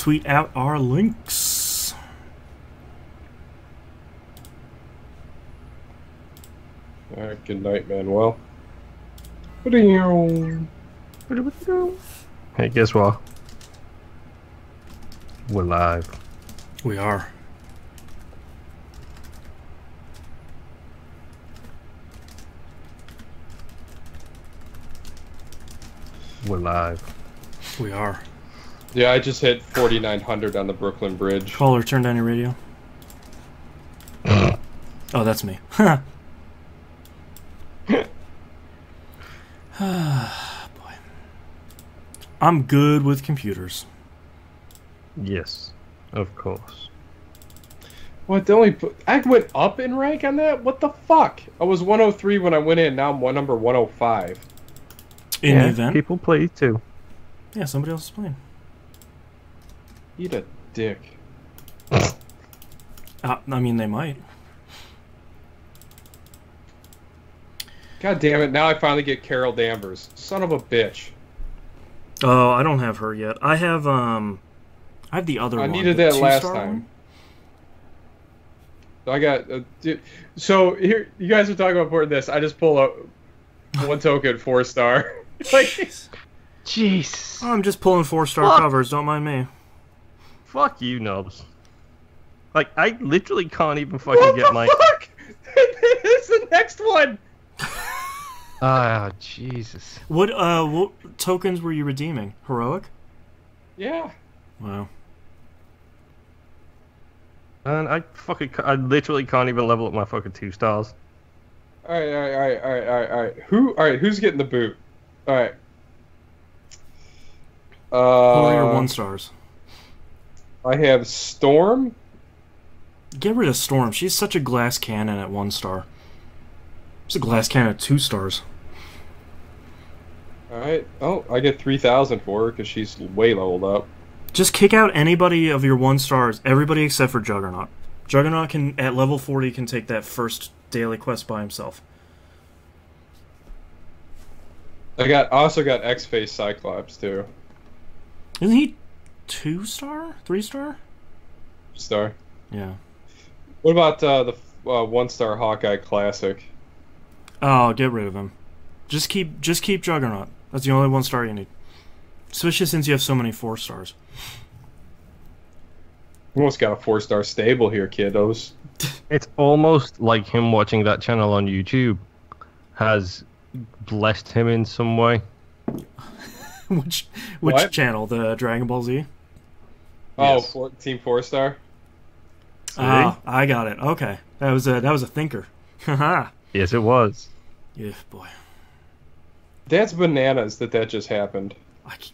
tweet out our links. Alright, good night, Manuel. What are you? Hey, guess what? We're live. We are. We're live. We are. Yeah, I just hit 4,900 on the Brooklyn Bridge. Caller, turn down your radio. Oh, that's me. Boy. I'm good with computers. Yes, of course. What? I went up in rank on that? What the fuck? I was 103 when I went in. Now I'm number 105. In the event? People play too. Yeah, somebody else is playing. Eat a dick. I mean, they might. God damn it! Now I finally get Carol Danvers. Son of a bitch. Oh, I don't have her yet. I have the other one. I needed the that last two-star time. one. So I got. So here, you guys are talking about important this. I just pull up one token 4-star. Like, Jeez. I'm just pulling 4-star covers. Don't mind me. Fuck you, nubs. Like, I literally can't even fucking get my... Fuck? It's the next one! Ah, Jesus. What tokens were you redeeming? Heroic? Yeah. Wow. And I literally can't even level up my fucking 2 stars. Alright. Who's getting the boot? Alright. Who are your 1-stars? I have Storm. Get rid of Storm. She's such a glass cannon at 1-star. She's a glass cannon at 2 stars. Alright. Oh, I get 3,000 for her because she's way leveled up. Just kick out anybody of your 1-stars. Everybody except for Juggernaut. Juggernaut can, at level 40, can take that first daily quest by himself. I also got X-Face Cyclops too. Isn't he 2-star? 3-star? Star. Yeah. What about the 1-star Hawkeye Classic? Oh, get rid of him. Just keep Juggernaut. That's the only 1-star you need. Especially since you have so many 4-stars. Almost got a 4-star stable here, kiddos. It's almost like him watching that channel on YouTube has blessed him in some way. Which What? channel? The Dragon Ball Z? Oh, Yes. Team 4-star? Ah, I got it. Okay. That was a thinker. Haha. Yes, it was. Yeah, boy. That's bananas that just happened. I can't...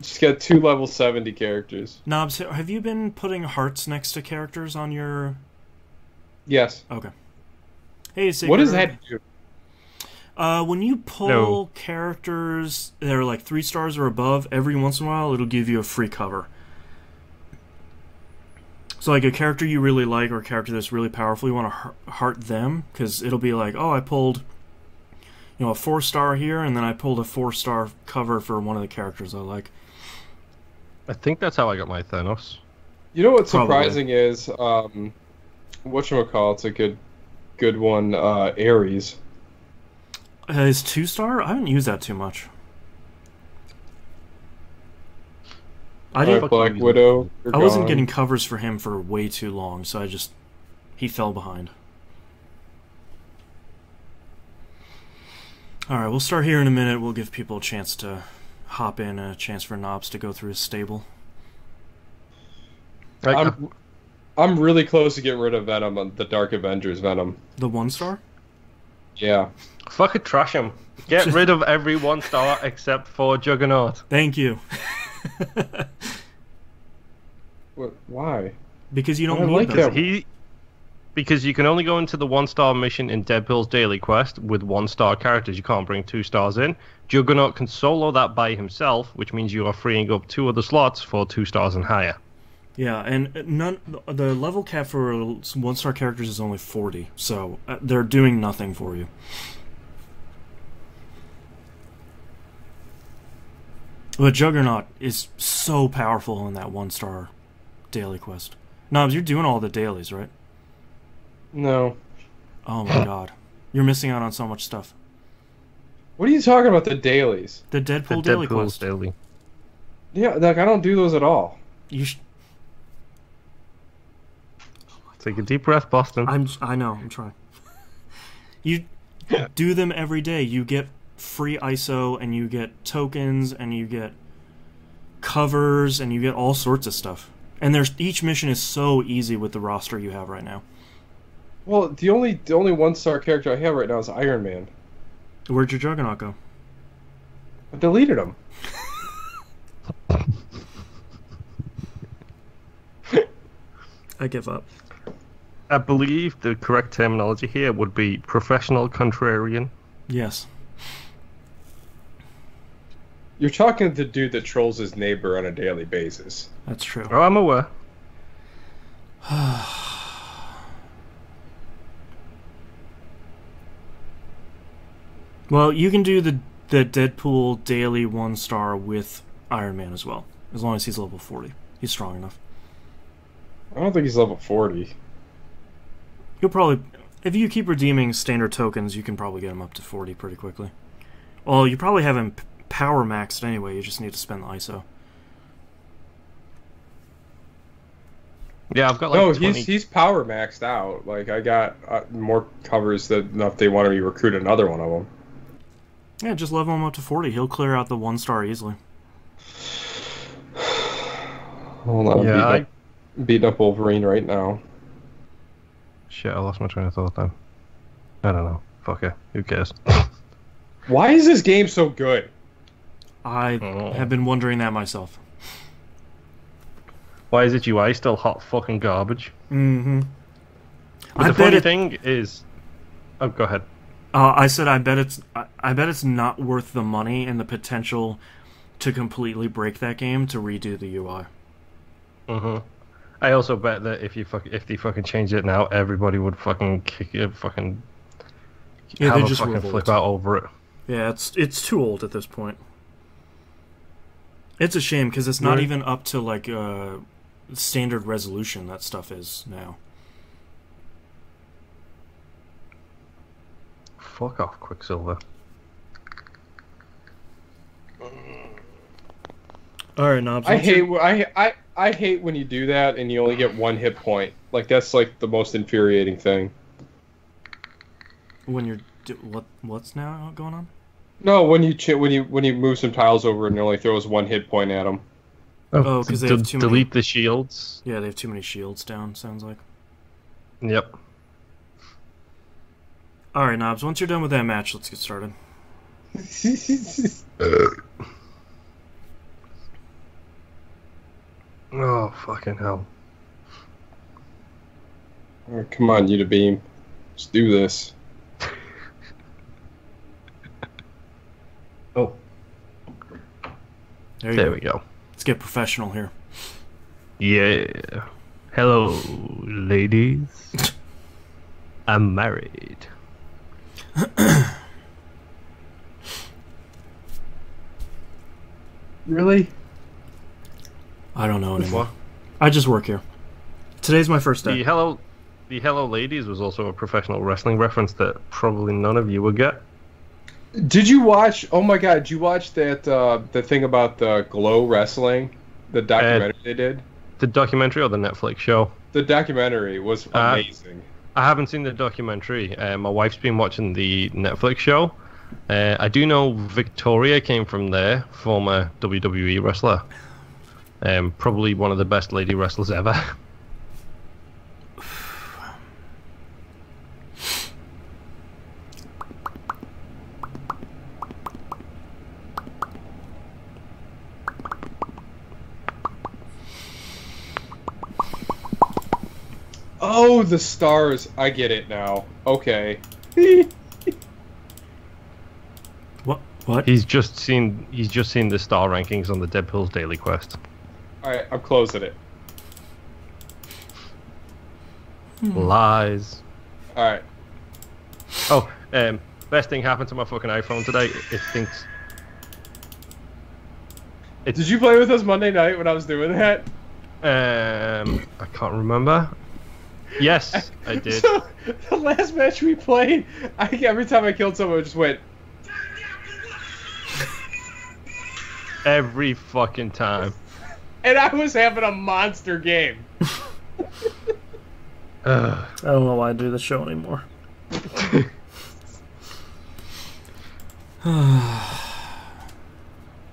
Just got 2 level 70 characters. Knobs, have you been putting hearts next to characters on your... Yes. Okay. Hey, Sacred What does Herb. that do? When you pull characters that are like 3 stars or above, every once in a while it'll give you a free cover. So like a character you really like or a character that's really powerful, you want to heart them, because it'll be like, oh, I pulled a 4-star here, and then I pulled a 4-star cover for one of the characters I like. I think that's how I got my Thanos. You know what's Probably. surprising is, whatchamacallit's a good one, Ares. Is 2-star? I haven't used that too much. I didn't. Black Widow. I wasn't getting covers for him for way too long, so he fell behind. Alright, we'll start here in a minute. We'll give people a chance to hop in, a chance for Knobs to go through his stable. I'm really close to getting rid of Venom, the Dark Avengers Venom. The 1-star? Yeah. Fucking trash him. Get rid of every 1-star except for Juggernaut. Thank you. What? Why? Because you don't I need like them. that. Because you can only go into the 1-star mission in Deadpool's daily quest with 1-star characters. You can't bring 2 stars in. Juggernaut can solo that by himself, which means you are freeing up 2 other slots for 2 stars and higher. Yeah, and the level cap for 1-star characters is only 40, so they're doing nothing for you. But Juggernaut is so powerful in that 1-star daily quest. Knobs, you're doing all the dailies, right? No. Oh my god. You're missing out on so much stuff. What are you talking about, the dailies? The Deadpool daily quest. Daily. Yeah, like, I don't do those at all. You Take a deep breath, Boston. I know, I'm trying. You do them every day. You get free ISO, and you get tokens, and you get covers, and you get all sorts of stuff. And each mission is so easy with the roster you have right now. Well, the only 1-star character I have right now is Iron Man. Where'd your Juggernaut go? I deleted him. I give up. I believe the correct terminology here would be professional contrarian. Yes. You're talking to the dude that trolls his neighbor on a daily basis. That's true. Oh, I'm aware. Well, you can do the Deadpool daily 1-star with Iron Man as well, as long as he's level 40. He's strong enough. I don't think he's level 40. You'll probably, if you keep redeeming standard tokens, you can probably get him up to 40 pretty quickly. Well, you probably have him power maxed anyway. You just need to spend the ISO. Yeah, I've got like no, 20... he's power maxed out. Like, I got more covers than enough they want to recruit another one of them. Yeah, just level him up to 40. He'll clear out the 1-star easily. Hold on, yeah, beating up Wolverine right now. Shit, I lost my train of thought then. I don't know. Fuck it. Who cares? Why is this game so good? I have been wondering that myself. Why is its UI still hot fucking garbage? Mm-hmm. But the funny thing is... Oh, go ahead. I said I bet it's not worth the money and the potential to completely break that game to redo the UI. Mm-hmm. I also bet that if they fucking change it now, everybody would fucking kick it, fucking have a fucking flip out over it. Yeah, it's too old at this point. It's a shame because it's not even up to like standard resolution that stuff is now. Fuck off, Quicksilver. Alright, Knobs. I hate when you do that and you only get 1 hit point. Like, that's like the most infuriating thing. When you're what's now going on? No, when you move some tiles over and it only throws 1 hit point at them. Oh, because they have too many. Delete the shields. Yeah, they have too many shields down. Sounds like. Yep. All right, Knobs. Once you're done with that match, let's get started. Oh, fucking hell. Oh, come on, you to beam. Let's do this. Oh. There we go. Let's get professional here. Yeah. Hello, ladies. I'm married. Really? I don't know anymore. I just work here. Today's my first day. The Hello Ladies was also a professional wrestling reference that probably none of you would get. Did you watch? Oh my god! Did you watch that the thing about the Glow Wrestling, the documentary they did? The documentary or the Netflix show? The documentary was amazing. I haven't seen the documentary. My wife's been watching the Netflix show. I do know Victoria came from there, former WWE wrestler. Probably one of the best lady wrestlers ever. Oh, the stars! I get it now. Okay. What? He's just seen the star rankings on the Deadpool's daily quest. Alright, I'm closing it. Lies. Alright. Oh, best thing happened to my fucking iPhone today. It thinks. Did you play with us Monday night when I was doing that? I can't remember. Yes, I did. So, the last match we played, every time I killed someone, I just went... Every fucking time. And I was having a monster game. I don't know why I do the show anymore.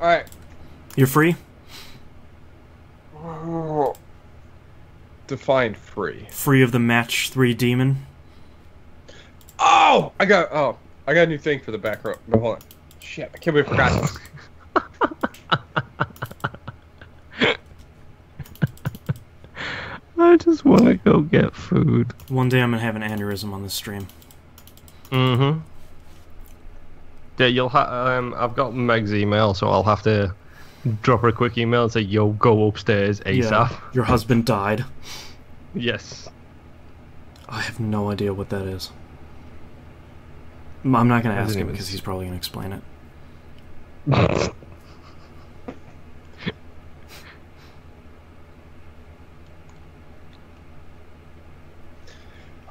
Alright. You're free? Define free. Free of the match 3 demon? Oh! I got a new thing for the back row. No, hold on. Shit, I can't believe I forgot this. I just want to go get food. One day I'm gonna have an aneurysm on this stream. Mm-hmm. Yeah, you'll I've got Meg's email, so I'll have to drop her a quick email and say, yo, go upstairs ASAP. Yeah, your husband died. Yes. I have no idea what that is. I'm not gonna ask him even- because he's probably gonna explain it.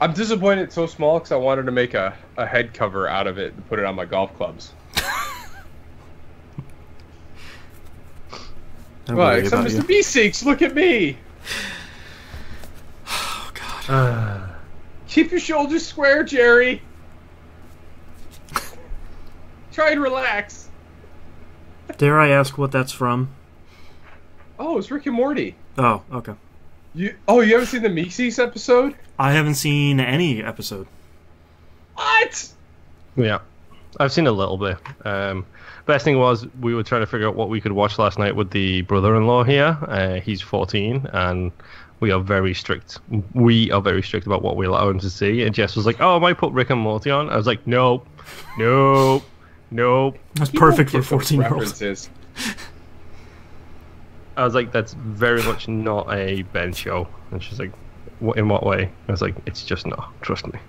I'm disappointed it's so small because I wanted to make a head cover out of it and put it on my golf clubs. Well, except Mr. B6, look at me! Oh, God. Keep your shoulders square, Jerry! Try and relax. Dare I ask what that's from? Oh, it's Rick and Morty. Oh, okay. You haven't seen the Meeseeks episode? I haven't seen any episode. What? Yeah. I've seen a little bit. Best thing was we were trying to figure out what we could watch last night with the brother-in-law here. He's 14, and we are very strict. We are very strict about what we allow him to see. And Jess was like, "Oh, I might put Rick and Morty on." I was like, "Nope, nope, nope." That's perfect for 14-year-olds. I was like, "That's very much not a Ben show." And she's like, "In what way?" I was like, "It's just not. Trust me."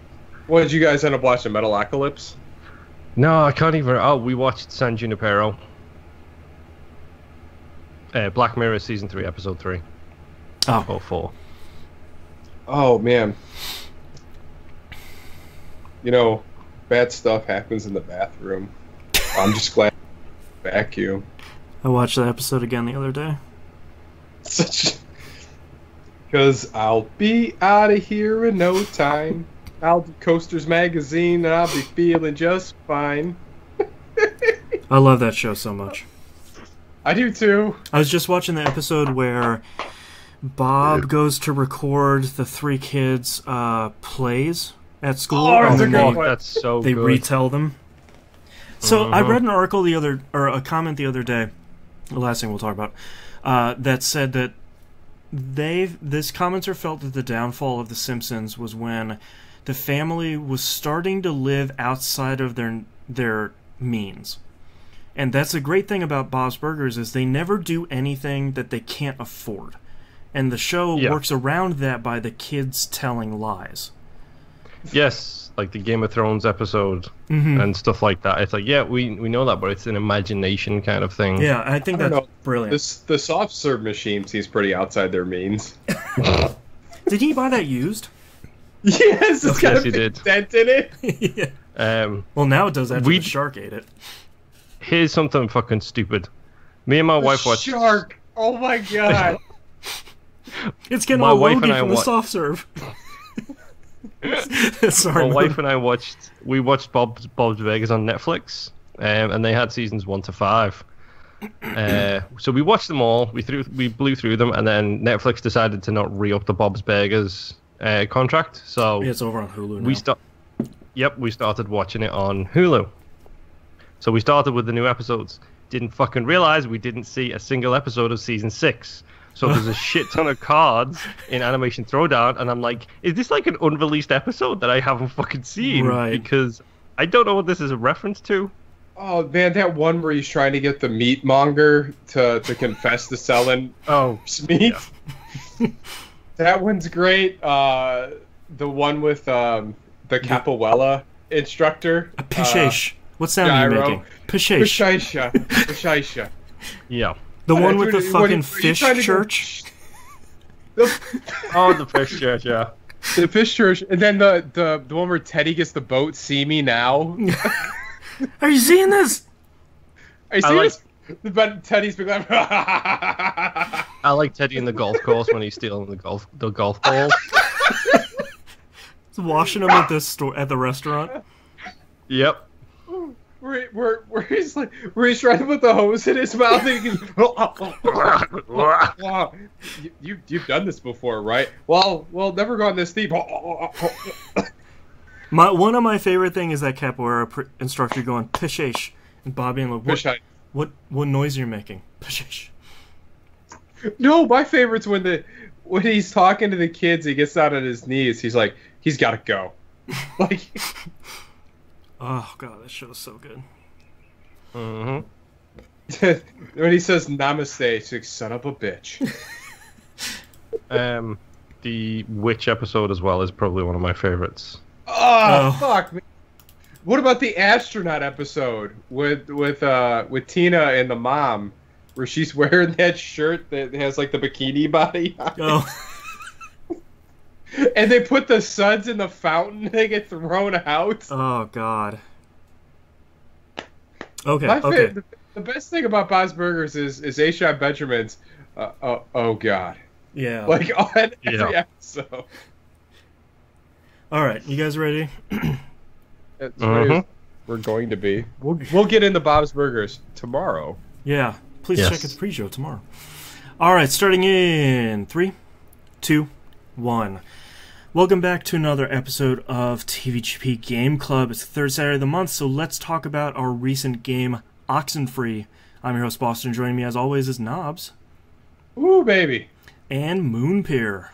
What did you guys end up watching? Metalocalypse? No, I can't even. Oh, we watched San Junipero. Black Mirror season 3, episode 3. Oh. Or 4. Oh man. You know, bad stuff happens in the bathroom. I'm just glad vacuum. I watched that episode again the other day. Because I'll be out of here in no time. I'll do Coasters Magazine and I'll be feeling just fine. I love that show so much. I do too. I was just watching the episode where Bob goes to record the 3 kids' plays at school. Oh, that's a and good one. That's so they good. retell them. So I read an article a comment the other day, the last thing we'll talk about, that said that this commenter felt that the downfall of The Simpsons was when the family was starting to live outside of their means. And that's a great thing about Bob's Burgers is they never do anything that they can't afford. And the show works around that by the kids telling lies. Yes, like the Game of Thrones episode and stuff like that. It's like, yeah, we know that, but it's an imagination kind of thing. Yeah, I think that's brilliant. The soft serve machine seems pretty outside their means. Did he buy that used? Yes, it's got a did. dent in it. Yeah. Well, now it does after the shark ate it. Here's something fucking stupid. Me and my wife watched... Shark! Oh my god! It's getting My all wife logy and I from the wa- soft serve. Sorry, My wife and I watched Bob's Vegas on Netflix, and they had seasons 1 to 5. So we watched them all. We blew through them, and then Netflix decided to not re-up the Bob's Burgers contract. So it's over on Hulu now. We started watching it on Hulu. So we started with the new episodes. Didn't fucking realize we didn't see a single episode of season 6. So there's a shit ton of cards in Animation Throwdown, and I'm like, is this like an unreleased episode that I haven't fucking seen? Right. Because I don't know what this is a reference to. Oh man, that one where he's trying to get the meat monger to confess to selling meat. Yeah. That one's great. The one with the Capoeira instructor. A pishesh. What sound are you making? Pishesh. Pishesh. Yeah. The one with the fucking fish church? Oh, the fish church, yeah. The fish church, and then the one where Teddy gets the boat, See Me Now. Are you seeing this? Are you seeing this? But Teddy's been like... I like Teddy in the golf course when he's stealing the golf balls. He's washing them at the restaurant. Yep. Where he's trying to put the hose in his mouth and he goes, you've done this before, right? Well, never gone this deep. One of my favorite thing is that capoeira instructor going pishesh, and Bobby and like, what noise you're making? Pishesh. No, my favorite's when he's talking to the kids, he gets down on his knees. He's like, he's got to go. Like. Oh god, that show is so good. Mm-hmm. When he says namaste, he's like, son of a bitch. The witch episode as well is probably one of my favorites. Oh, fuck me. What about the astronaut episode with Tina and the mom, where she's wearing that shirt that has like the bikini body on it? Oh. And they put the suds in the fountain, they get thrown out. Oh god. Okay. The best thing about Bob's Burgers is A-Shot Benjamin's. Oh god. Yeah. Like on every episode. All right, you guys ready? We're going to be. We'll get into Bob's Burgers tomorrow. Yeah. Please check the pre-show tomorrow. All right, starting in 3, 2, 1. Welcome back to another episode of TVGP Game Club. It's the third Saturday of the month, so let's talk about our recent game, Oxenfree. I'm your host, Boston. Joining me, as always, is Knobs. Ooh, baby. And Moonpeer.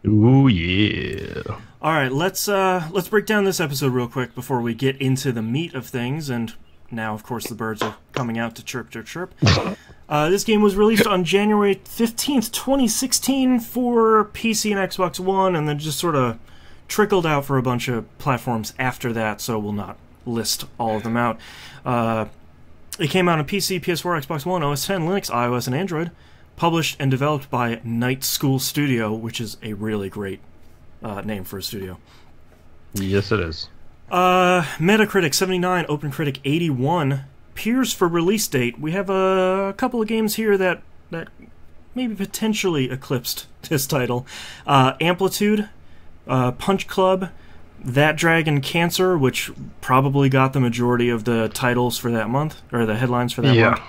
Ooh, yeah. All right, let's break down this episode real quick before we get into the meat of things. And now, of course, the birds are coming out to chirp, chirp, chirp. This game was released on January 15th, 2016 for PC and Xbox One, and then just sort of trickled out for a bunch of platforms after that, so we'll not list all of them out. It came out on PC, PS4, Xbox One, OS X, Linux, iOS, and Android. Published and developed by Night School Studio, which is a really great name for a studio. Yes, it is. Metacritic 79, OpenCritic 81. Peers for release date. We have a couple of games here that maybe potentially eclipsed this title. Amplitude, Punch Club, That Dragon Cancer, which probably got the majority of the titles for that month, or the headlines for that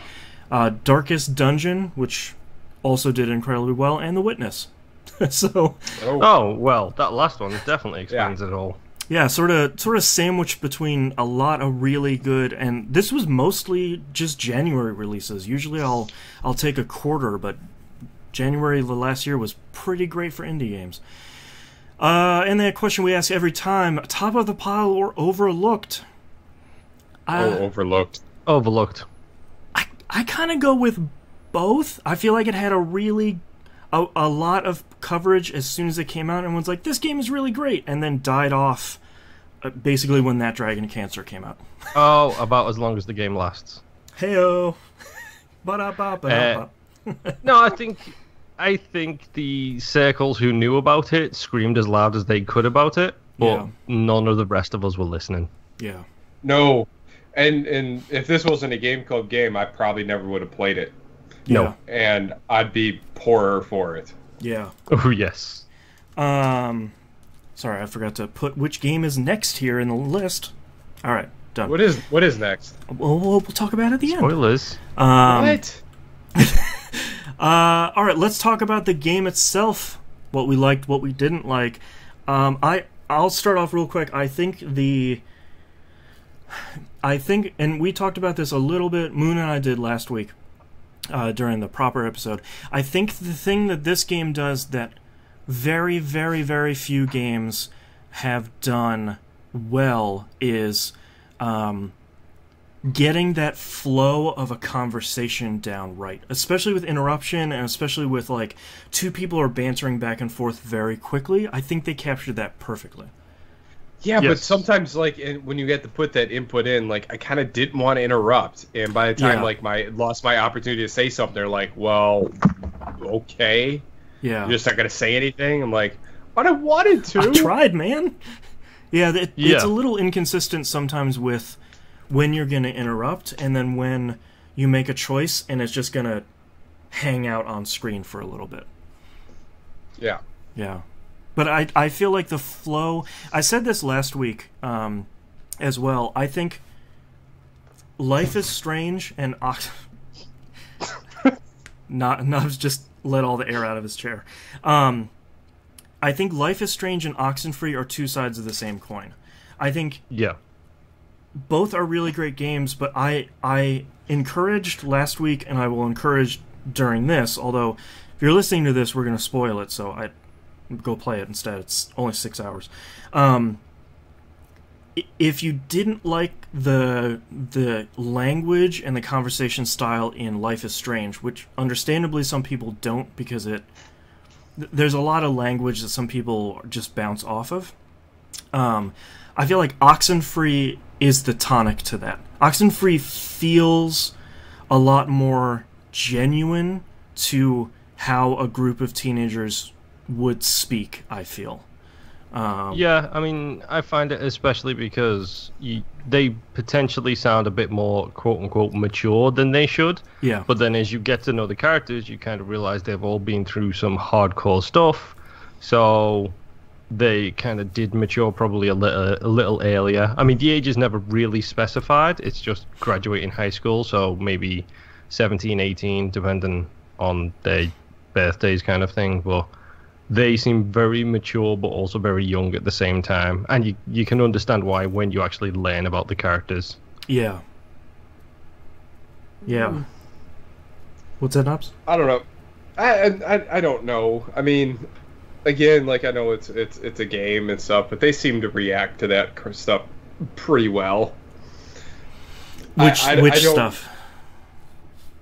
month. Darkest Dungeon, which also did incredibly well, and The Witness. So. Oh well, that last one definitely explains it all. Yeah, sort of sandwiched between a lot of really good, and this was mostly just January releases. Usually I'll take a quarter, but January of the last year was pretty great for indie games. And that question we ask every time: top of the pile or overlooked? Overlooked. Overlooked. I kind of go with both. I feel like it had a lot of coverage as soon as it came out, and everyone's like, this game is really great, and then died off basically when That Dragon Cancer came out. Oh, about as long as the game lasts. Heyo. No, I think the circles who knew about it screamed as loud as they could about it, but none of the rest of us were listening. Yeah. No. And if this wasn't a Game Club game, I probably never would have played it. No. And I'd be poorer for it. Yeah. Oh, yes. Sorry, I forgot to put which game is next here in the list. All right, done. What is next? We'll talk about it at the end. Spoilers. What? All right, let's talk about the game itself. What we liked, what we didn't like. I'll start off real quick. I think, and we talked about this a little bit. Moon and I did last week. During the proper episode. I think the thing that this game does that very, very, very few games have done well is getting that flow of a conversation down right. Especially with interruption, and especially with, like, two people are bantering back and forth very quickly. I think they captured that perfectly. Yeah, but sometimes, like, when you get to put that input in, like, I kind of didn't want to interrupt, and by the time, lost my opportunity to say something, they're like, well, okay. Yeah. You're just not going to say anything? I'm like, but I wanted to. I tried, man. Yeah, it's a little inconsistent sometimes with when you're going to interrupt, and then when you make a choice, and it's just going to hang out on screen for a little bit. Yeah. Yeah. But I feel like the flow... I said this last week as well. I think Life is Strange and... Nobs just let all the air out of his chair. I think Life is Strange and Oxenfree are two sides of the same coin. I think both are really great games, but I encouraged last week, and I will encourage during this, although if you're listening to this, we're going to spoil it, so I... go play it instead. It's only 6 hours. If you didn't like the language and the conversation style in Life is Strange, which understandably some people don't because there's a lot of language that some people just bounce off of. I feel like Oxenfree is the tonic to that. Oxenfree feels a lot more genuine to how a group of teenagers would speak, I feel. Yeah, I mean, I find it especially because they potentially sound a bit more quote-unquote mature than they should. Yeah. But then as you get to know the characters, you kind of realize they've all been through some hardcore stuff. So they kind of did mature probably a little earlier. I mean, the age is never really specified. It's just graduating high school, so maybe 17, 18, depending on their birthdays kind of thing. But they seem very mature but also very young at the same time, and you can understand why when you actually learn about the characters. Yeah. What's that, Nobs? I don't know. I don't know. I mean, again, like, I know it's a game and stuff, but they seem to react to that stuff pretty well. Which stuff?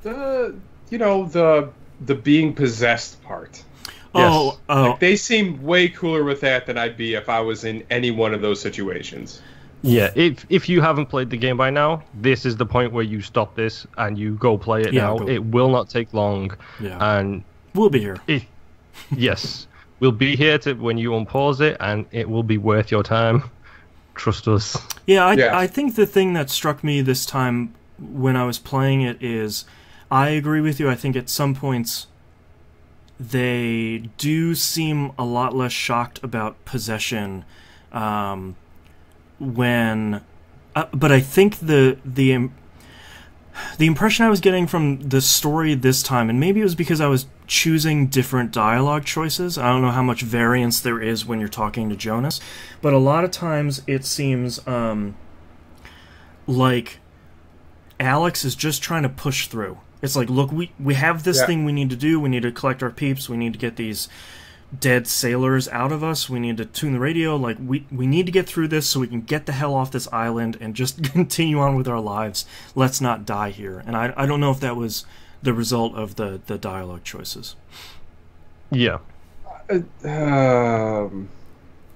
The being possessed part. Oh, Like, they seem way cooler with that than I'd be if I was in any one of those situations. Yeah, if you haven't played the game by now, this is the point where you stop this and you go play it now. It will not take long. Yeah. And we'll be here. Yes. We'll be here when you unpause it, and it will be worth your time. Trust us. Yeah, I think the thing that struck me this time when I was playing it is, I agree with you, I think at some points they do seem a lot less shocked about possession when... but I think the impression I was getting from the story this time, and maybe it was because I was choosing different dialogue choices, I don't know how much variance there is when you're talking to Jonas, but a lot of times it seems like Alex is just trying to push through. It's like, look, we have this thing we need to do. We need to collect our peeps. We need to get these dead sailors out of us. We need to tune the radio. Like, we need to get through this so we can get the hell off this island and just continue on with our lives. Let's not die here. And I don't know if that was the result of the dialogue choices. Yeah.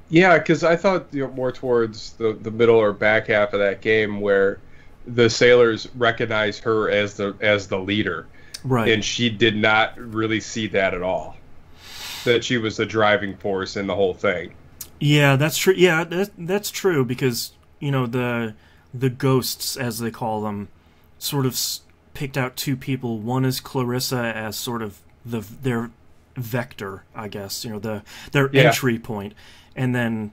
Yeah, because I thought more towards the middle or back half of that game where the sailors recognize her as the leader, right? And she did not really see that at all. That she was the driving force in the whole thing. Yeah, that's true. Yeah, that's true because the ghosts, as they call them, sort of picked out two people. One is Clarissa as sort of their vector, I guess. Their entry point, and then.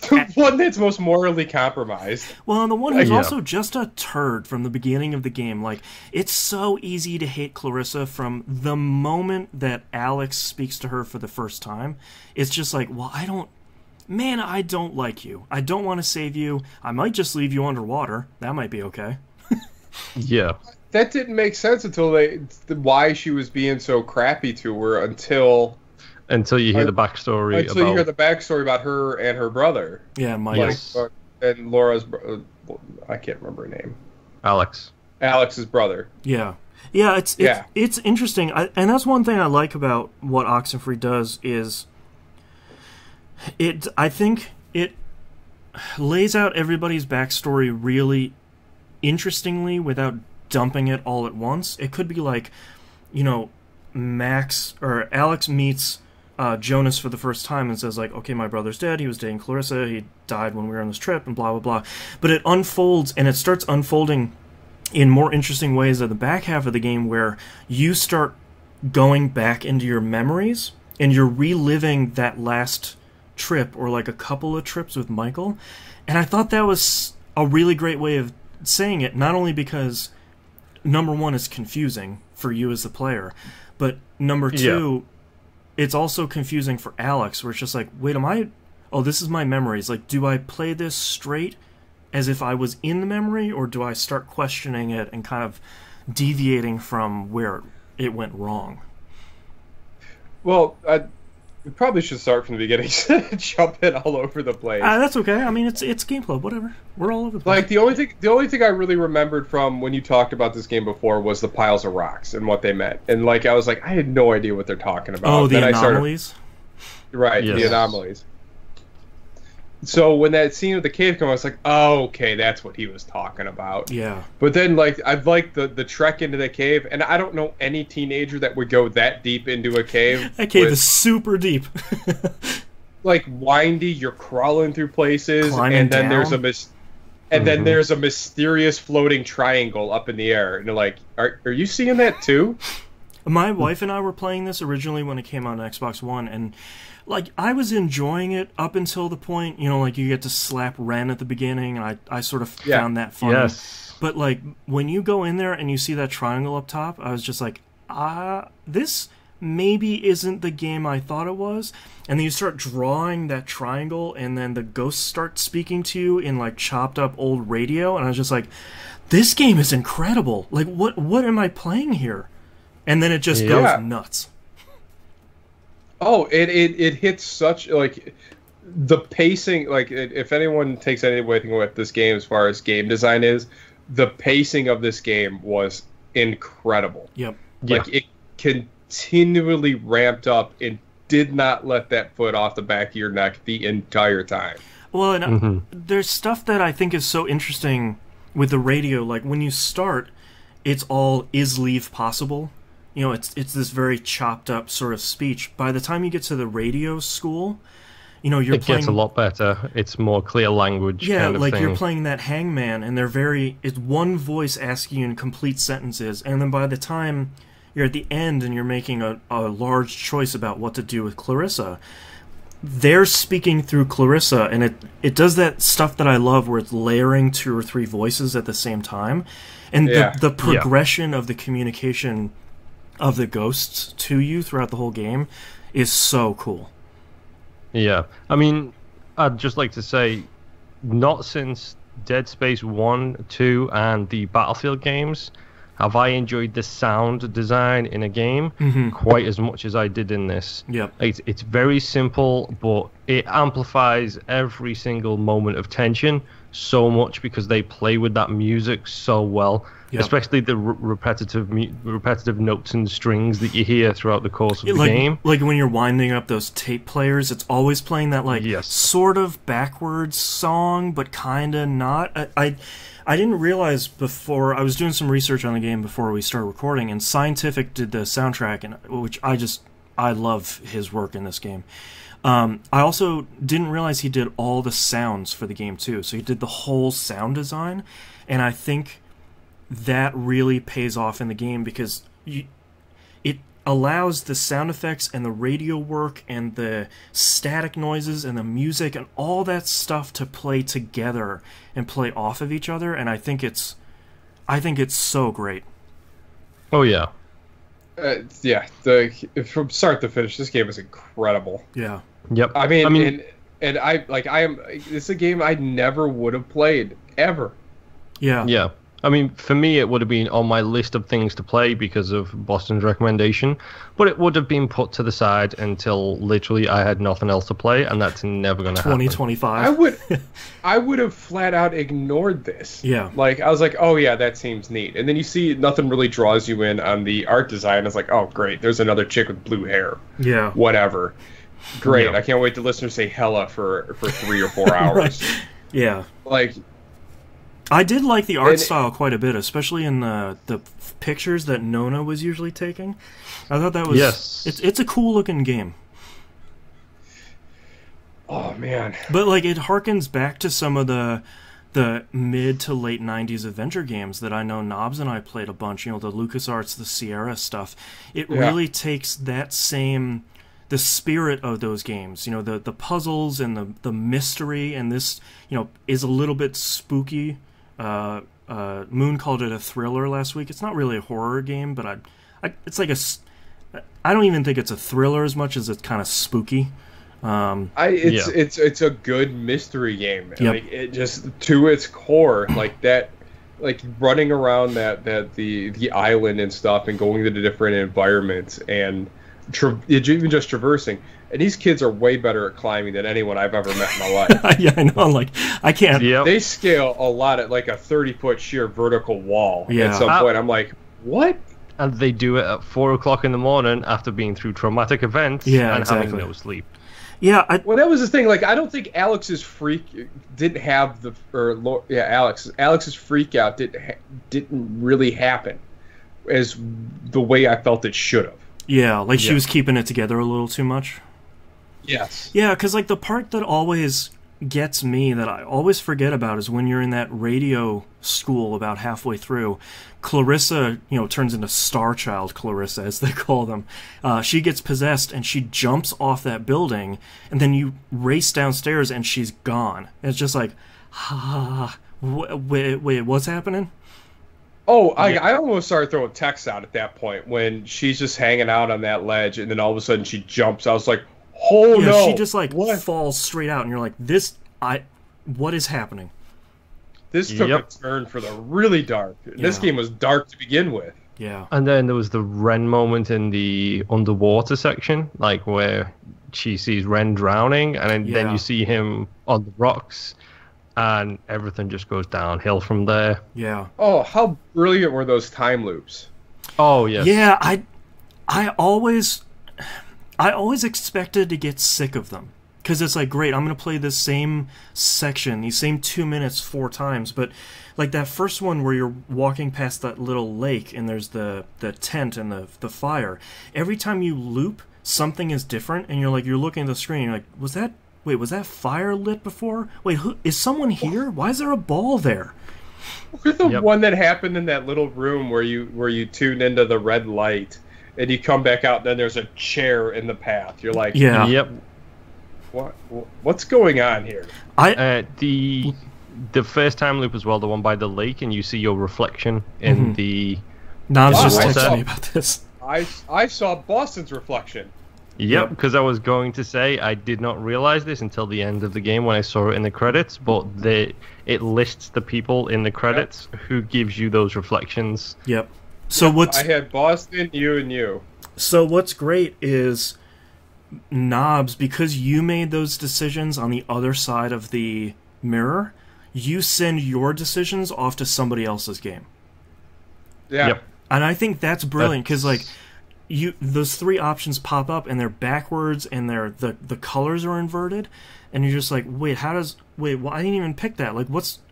The one that's most morally compromised. Well, and the one who's also just a turd from the beginning of the game. Like, it's so easy to hate Clarissa from the moment that Alex speaks to her for the first time. It's just like, well, I don't like you. I don't want to save you. I might just leave you underwater. That might be okay. Yeah. That didn't make sense until why she was being so crappy to her until you hear the backstory. Until you hear the backstory about her and her brother. Yeah, Mike. Yes. And Laura's... I can't remember her name. Alex. Alex's brother. Yeah. Yeah, it's interesting. And that's one thing I like about what Oxenfree does is... I think it lays out everybody's backstory really interestingly without dumping it all at once. It could be like, you know, Alex meets Jonas for the first time and says, like, okay, my brother's dead, he was dating Clarissa, he died when we were on this trip, and blah, blah, blah. But it unfolds, and it starts unfolding in more interesting ways at the back half of the game, where you start going back into your memories, and you're reliving that last trip, or like a couple of trips with Michael. And I thought that was a really great way of saying it, not only because, number one, it's confusing for you as the player, but number two, it's also confusing for Alex, where it's just like, wait, this is my memories. Like, do I play this straight as if I was in the memory, or do I start questioning it and kind of deviating from where it went wrong? Well, we probably should start from the beginning, jumping all over the place. That's okay. I mean, it's Game Club, whatever. We're all over the place. Like, the only thing I really remembered from when you talked about this game before was the piles of rocks and what they meant. And, like, I was like, I had no idea what they're talking about. Oh, the anomalies? Right, yes. The anomalies. So when that scene of the cave came, I was like, oh, okay, that's what he was talking about. Yeah. But then, like, I've liked the trek into the cave, and I don't know any teenager that would go that deep into a cave. That cave is super deep. Like, windy, you're crawling through places, climbing and then down. then there's a mysterious floating triangle up in the air, and you're like, are you seeing that too? My wife and I were playing this originally when it came on Xbox One, and like, I was enjoying it up until the point, you know, like, you get to slap Ren at the beginning, and I sort of found that funny. Yes. But, like, when you go in there and you see that triangle up top, I was just like, this maybe isn't the game I thought it was. And then you start drawing that triangle, and then the ghosts start speaking to you in, like, chopped up old radio, and I was just like, this game is incredible. Like, what am I playing here? And then it just goes nuts. Oh, it hits such, like, the pacing, like, if anyone takes anything with this game as far as game design is, the pacing of this game was incredible. Yep. Like, it continually ramped up and did not let that foot off the back of your neck the entire time. Well, and there's stuff that I think is so interesting with the radio. Like, when you start, it's all, is leave possible? You know, it's this very chopped up sort of speech. By the time you get to the radio school, you know, it gets a lot better. It's more clear language. Yeah, kind of like thing. You're playing that Hangman, and it's one voice asking you in complete sentences, and then by the time you're at the end and you're making a large choice about what to do with Clarissa, they're speaking through Clarissa, and it does that stuff that I love, where it's layering 2 or 3 voices at the same time, and the progression of the communication of the ghosts to you throughout the whole game is so cool. Yeah. I mean, I'd just like to say, not since Dead Space 1, 2, and the Battlefield games have I enjoyed the sound design in a game quite as much as I did in this. Yep. It's very simple, but it amplifies every single moment of tension so much because they play with that music so well. Yep. Especially the repetitive notes and strings that you hear throughout the course of the game. Like when you're winding up those tape players, it's always playing that sort of backwards song, but kind of not. I didn't realize before, I was doing some research on the game before we started recording, and Scientific did the soundtrack, which I love his work in this game. I also didn't realize he did all the sounds for the game too, so he did the whole sound design, and I think that really pays off in the game because it allows the sound effects and the radio work and the static noises and the music and all that stuff to play together and play off of each other, and I think it's so great. Oh yeah. From start to finish, this game is incredible. Yeah. Yep. I mean, this is a game I never would have played ever. Yeah. Yeah. I mean, for me, it would have been on my list of things to play because of Boston's recommendation, but it would have been put to the side until literally I had nothing else to play, and that's never going to happen. 2025. I would have flat out ignored this. Yeah. Like, I was like, oh yeah, that seems neat. And then you see nothing really draws you in on the art design. It's like, oh great, there's another chick with blue hair. Yeah. Whatever. Great. Yeah. I can't wait to listen to say hella for 3 or 4 hours. Right. Yeah. Like, I did like the art style quite a bit, especially in the pictures that Nona was usually taking. I thought that was... Yes. It's a cool-looking game. oh, man. But, like, it harkens back to some of the mid to late 90s adventure games that I know Knobs and I played a bunch. You know, the LucasArts, the Sierra stuff. It really takes that same... the spirit of those games, you know, the puzzles and the mystery, and this, you know, is a little bit spooky. Moon called it a thriller last week. It's not really a horror game, but it's like I don't even think it's a thriller as much as it's kind of spooky. It's a good mystery game. Yep. Like, it just, to its core, like that, like running around the island and stuff, and going to the different environments, and even just traversing. And these kids are way better at climbing than anyone I've ever met in my life. Yeah, I know. Like, I can't. Yep. They scale a lot at like a 30-foot sheer vertical wall. Yeah. At some point, I'm like, what? And they do it at 4 o'clock in the morning after being through traumatic events having no sleep. Yeah. Well, that was the thing. Like, I don't think Alex's freak didn't have the, Alex's freak out didn't really happen as the way I felt it should have. Yeah, like she was keeping it together a little too much. Yes. Yeah, because like the part that always gets me, that I always forget about, is when you're in that radio school about halfway through. Clarissa, you know, turns into Starchild Clarissa, as they call them. She gets possessed, and she jumps off that building, and then you race downstairs, and she's gone. And it's just like, wait, what's happening? Oh, I almost started throwing texts out at that point when she's just hanging out on that ledge, and then all of a sudden she jumps. I was like, oh no. She just like falls straight out, and you're like, what is happening? This took a turn for the really dark. This game was dark to begin with. Yeah. And then there was the Ren moment in the underwater section, like where she sees Ren drowning, and then you see him on the rocks. And everything just goes downhill from there. Yeah. Oh, how brilliant were those time loops? Oh, yes. Yeah, I always expected to get sick of them. Because it's like, great, I'm going to play this same section, these same 2 minutes 4 times. But like that first one where you're walking past that little lake and there's the tent and the fire. Every time you loop, something is different. And you're looking at the screen, and you're like, was that fire lit before? Wait, is someone here? Why is there a ball there? The one that happened in that little room where you tune into the red light, and you come back out, and then there's a chair in the path. You're like, what's going on here? The first time loop as well, the one by the lake, and you see your reflection in the... No, I was just texting me about this. I saw Boston's reflection. Yep, because I was going to say I did not realize this until the end of the game when I saw it in the credits, but it lists the people in the credits who gives you those reflections. Yep. So I had Boston, you, and you. So what's great is, Knobs, because you made those decisions on the other side of the mirror, you send your decisions off to somebody else's game. Yeah. Yep. And I think that's brilliant, because like, those 3 options pop up, and they're backwards, and the colors are inverted, and you're just like, wait, I didn't even pick that. Like,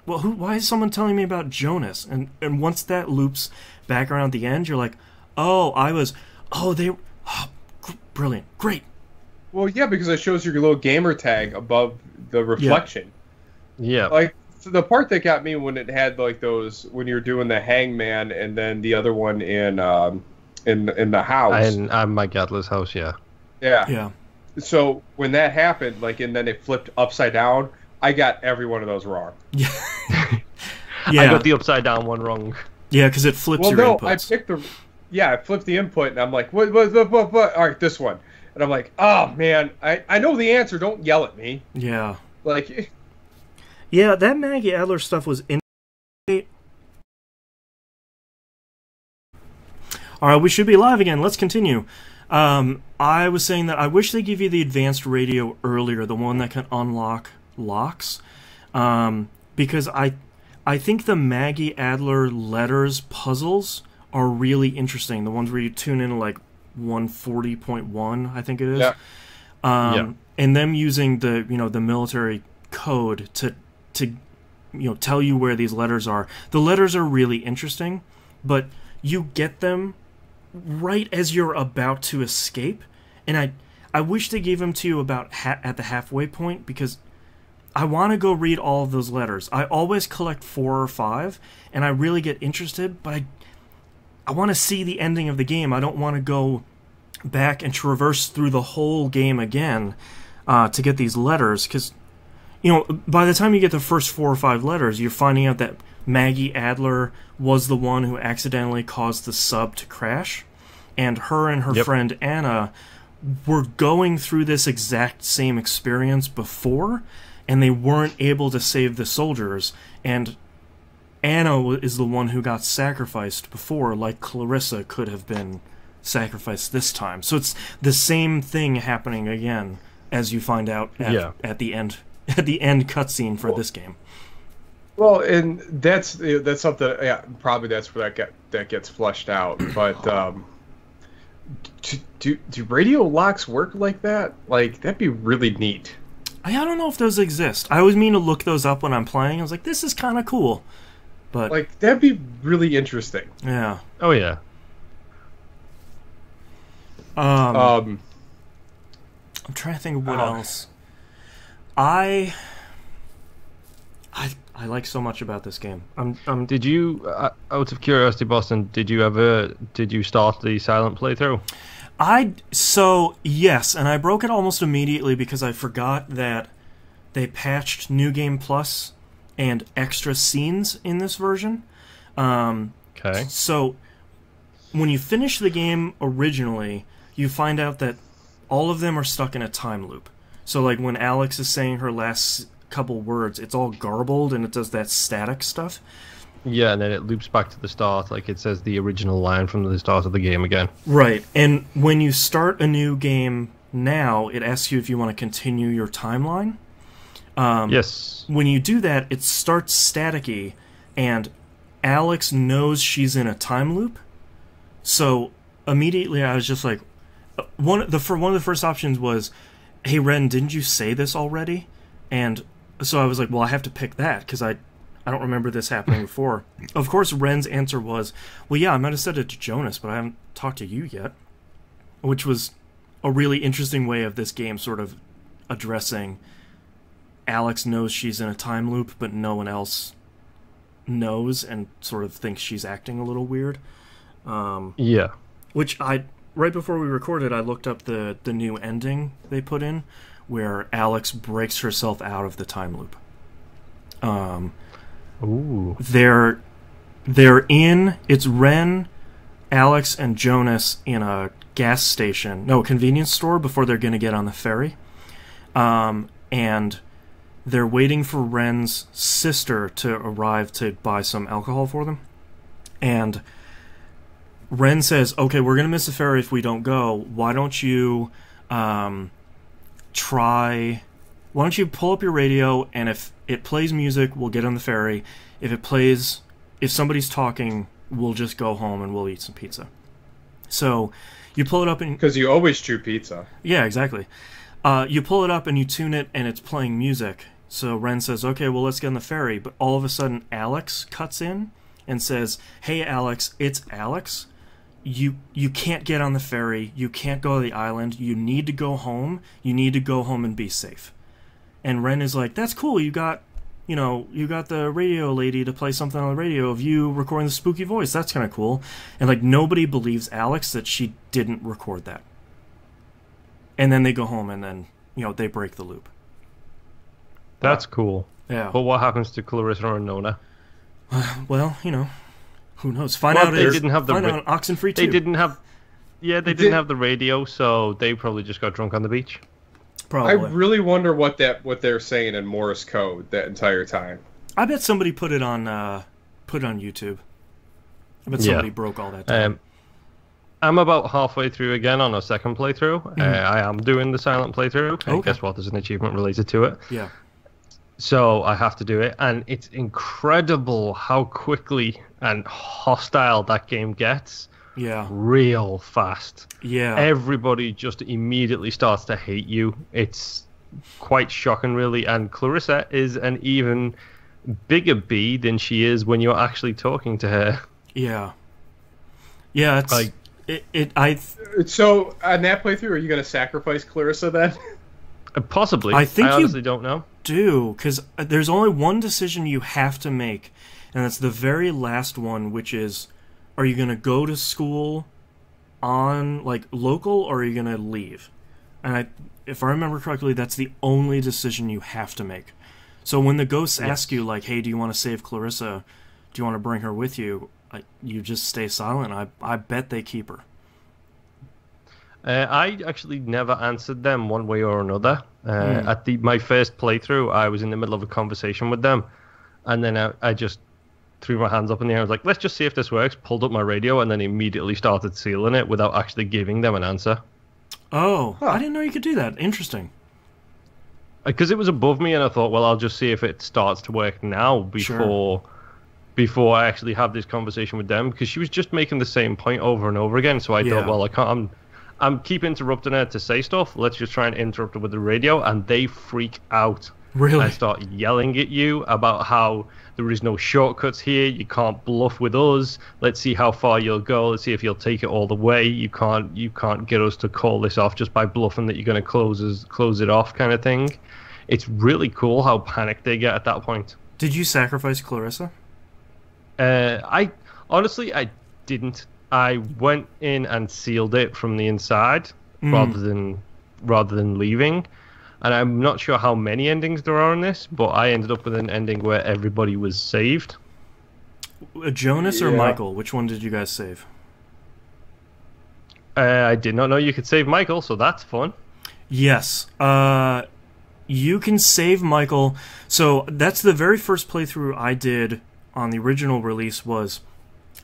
why is someone telling me about Jonas? And once that loops back around at the end, you're like, brilliant, great. Well, yeah, because it shows your little gamer tag above the reflection. Yeah. Like, so the part that got me when it had like those, when you're doing the hangman, and then the other one in the house. And Mike Adler's house, yeah. Yeah. So when that happened, like, and then it flipped upside down, I got every one of those wrong. Yeah. I got the upside down one wrong. Yeah, because it flips your inputs. I flipped the input, and I'm like, what? All right, this one. And I'm like, oh, man, I know the answer. Don't yell at me. Yeah. Like... Yeah, that Maggie Adler stuff was... Alright, we should be live again. Let's continue. I was saying that I wish they give you the advanced radio earlier, the one that can unlock locks. Because I think the Maggie Adler letters puzzles are really interesting. The ones where you tune in like 140.1, I think it is. Yeah. And them using the military code to to tell you where these letters are. The letters are really interesting, but you get them right as you're about to escape, and I wish they gave them to you about at the halfway point, because I want to go read all of those letters. I always collect 4 or 5, and I really get interested, but I want to see the ending of the game. I don't want to go back and traverse through the whole game again to get these letters, because by the time you get the first 4 or 5 letters, you're finding out that Maggie Adler was the one who accidentally caused the sub to crash, and her and her friend Anna were going through this exact same experience before, and they weren't able to save the soldiers, and Anna is the one who got sacrificed before, like Clarissa could have been sacrificed this time. So it's the same thing happening again, as you find out at the end cutscene for this game. Well, and that's something. Yeah, probably that's where that gets flushed out. But do radio locks work like that? Like, that'd be really neat. I don't know if those exist. I always mean to look those up when I'm playing. I was like, this is kind of cool. But like, that'd be really interesting. Yeah. Oh yeah. I'm trying to think of what else. I like so much about this game. Did you, out of curiosity, Boston, did you start the silent playthrough? So yes, and I broke it almost immediately because I forgot that they patched New Game Plus and extra scenes in this version. Okay. So when you finish the game originally, you find out that all of them are stuck in a time loop. So like when Alex is saying her last couple words, it's all garbled and it does that static stuff. Yeah, and then it loops back to the start, like it says the original line from the start of the game again. Right, and when you start a new game now, it asks you if you want to continue your timeline. Yes. When you do that, it starts staticky, and Alex knows she's in a time loop. So immediately I was just like, one of the first options was, hey Ren, didn't you say this already? And so I was like, well, I have to pick that, because I don't remember this happening before. Of course, Ren's answer was, well, yeah, I might have said it to Jonas, but I haven't talked to you yet. Which was a really interesting way of this game sort of addressing Alex knows she's in a time loop, but no one else knows and sort of thinks she's acting a little weird. Yeah. Which right before we recorded, I looked up the new ending they put in, where Alex breaks herself out of the time loop. Ooh. They're in, it's Ren, Alex, and Jonas in a convenience store before they're going to get on the ferry. And they're waiting for Ren's sister to arrive to buy some alcohol for them. And Ren says, okay, we're going to miss the ferry if we don't go. Why don't you pull up your radio, and if it plays music, we'll get on the ferry. If somebody's talking, we'll just go home and we'll eat some pizza. So you pull it up and... Because you always chew pizza. Yeah, exactly. You pull it up and you tune it, and it's playing music. So Ren says, okay, well, let's get on the ferry. But all of a sudden, Alex cuts in and says, hey, Alex, it's Alex. You can't get on the ferry. You can't go to the island. You need to go home. You need to go home and be safe. And Ren is like, that's cool. You got the radio lady to play something on the radio of you recording the spooky voice. That's kind of cool. And like, nobody believes Alex that she didn't record that. And then they go home, and then they break the loop. That's cool. Yeah. But what happens to Clarissa and Nona? Well, who knows? Find out on Oxenfree too. They didn't have the radio, so they probably just got drunk on the beach. Probably. I really wonder what they're saying in Morse code that entire time. I bet somebody put it on YouTube. I bet somebody broke all that down. I'm about halfway through again on a second playthrough. I am doing the silent playthrough. Okay. Guess what? There's an achievement related to it. Yeah. So I have to do it, and it's incredible how quickly and hostile that game gets. Yeah. Real fast. Yeah. Everybody just immediately starts to hate you. It's quite shocking, really. And Clarissa is an even bigger bee than she is when you're actually talking to her. Yeah. Yeah, it's Like, So on that playthrough, are you going to sacrifice Clarissa then? possibly. I think I honestly don't know. do, because there's only one decision you have to make, and that's the very last one, which is, are you going to go to school on, like, local, or are you going to leave? And if I remember correctly, that's the only decision you have to make. So when the ghosts ask you, like, hey, do you want to save Clarissa? Do you want to bring her with you? You just stay silent. I bet they keep her. I actually never answered them one way or another. At my first playthrough, I was in the middle of a conversation with them, and then I just threw my hands up in the air. I was like, let's just see if this works. Pulled up my radio, and then immediately started sealing it without actually giving them an answer. Oh, I didn't know you could do that. Interesting. Because it was above me, and I thought, well, I'll just see if it starts to work now before I actually have this conversation with them. Because she was just making the same point over and over again. So I thought, well, I can't. I'm keep interrupting her to say stuff. Let's just try and interrupt her with the radio, and they freak out. Really? And start yelling at you about how there is no shortcuts here. You can't bluff with us. Let's see how far you'll go. Let's see if you'll take it all the way. You can't get us to call this off just by bluffing that you're going to close it off, kind of thing. It's really cool how panicked they get at that point. Did you sacrifice Clarissa? I didn't. I went in and sealed it from the inside rather than leaving. And I'm not sure how many endings there are in this, but I ended up with an ending where everybody was saved. Jonas or Michael? Which one did you guys save? I did not know you could save Michael, so that's fun. Yes. You can save Michael. So that's the very first playthrough I did on the original release. Was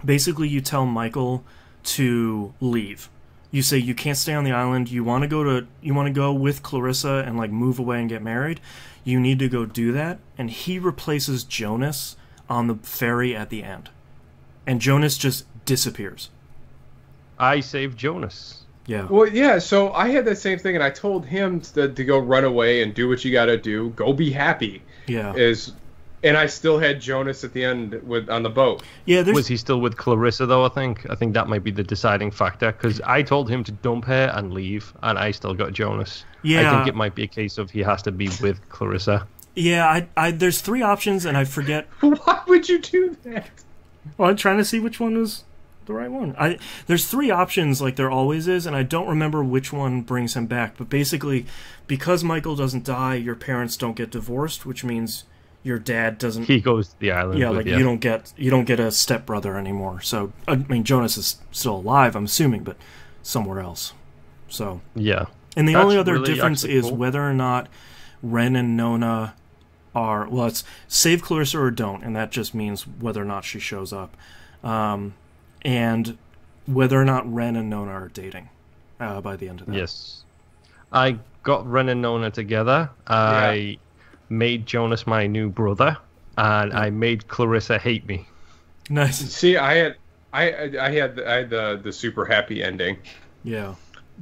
basically you tell Michael to leave. You say you can't stay on the island. You want to go with Clarissa and like move away and get married. You need to go do that, and he replaces Jonas on the ferry at the end, and Jonas just disappears. I saved Jonas. Yeah. Well, yeah. So I had that same thing, and I told him to go run away and do what you got to do. Go be happy. Yeah. And I still had Jonas at the end on the boat. Yeah, was he still with Clarissa though? I think that might be the deciding factor, because I told him to dump her and leave, and I still got Jonas. Yeah, I think it might be a case of he has to be with Clarissa. Yeah, there's three options, and I forget. Why would you do that? Well, I'm trying to see which one is the right one. There's three options, like there always is, and I don't remember which one brings him back. But basically, because Michael doesn't die, your parents don't get divorced, which means your dad doesn't. He goes to the island. Yeah, like you don't get a stepbrother anymore. So I mean, Jonas is still alive, I'm assuming, but somewhere else. So yeah, and the only other difference is whether or not Ren and Nona are. Well, it's save Clarissa or don't, and that just means whether or not she shows up, and whether or not Ren and Nona are dating by the end of that. Yes, I got Ren and Nona together. I made Jonas my new brother, and I made Clarissa hate me. Nice. See, I had the super happy ending. Yeah.